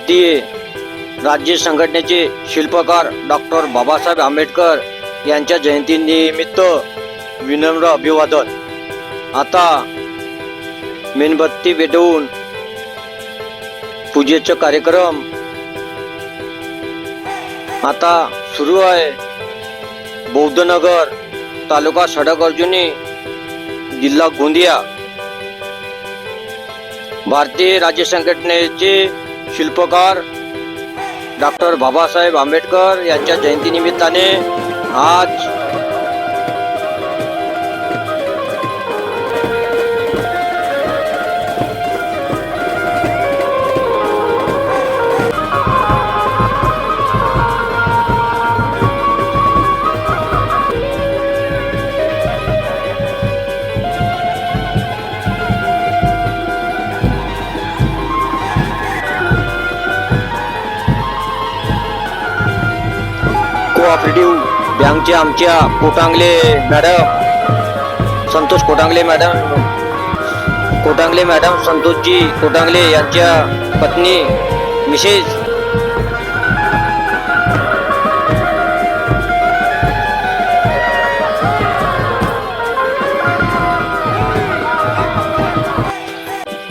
भारतीय राज्य संघटनेचे शिल्पकार डॉक्टर बाबासाहेब आंबेडकर यांच्या जयंतीनिमित्त विनम्र अभिवादन। आता मेणबत्ती पेटवून पूजेचा कार्यक्रम आता सुरू आहे। बौद्धनगर, तालुका सडक-अर्जुनी, जिल्हा गोंदिया। भारतीय राज्य संघटनेचे शिल्पकार डॉक्टर बाबासाहेब आंबेडकर यांच्या जयंतीनिमित्ताने आज कोऑपरेटिव्ह बँकचे आमच्या कोटांगले मॅडम, संतोष कोटांगले मॅडम संतोषजी कोटांगले यांच्या पत्नी मिसेस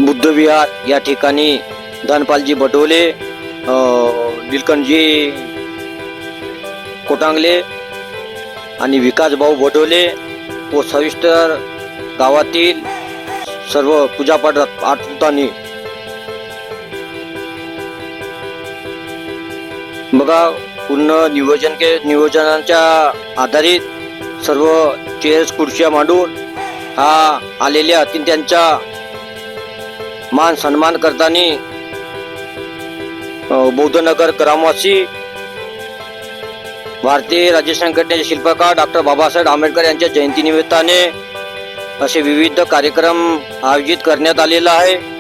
बुद्धविहार या ठिकाणी धनपालजी बडोले, नीलकंठजी कोटांगले आणि विकास भाऊ बडोले व सविस्तर गावातील सर्व पूजापाठ आठवतानी बघा पूर्ण नियोजनाच्या आधारित सर्व चेअर्स खुर्च्या मांडून हा आलेल्या अतिथ्यांचा मान सन्मान करताना बौद्धनगर ग्रामवासी भारतीय राज्य संघटनेचे शिल्पकार डॉक्टर बाबासाहेब आंबेडकर यांच्या जयंतीनिमित्ताने असे विविध कार्यक्रम आयोजित करण्यात आलेला आहे।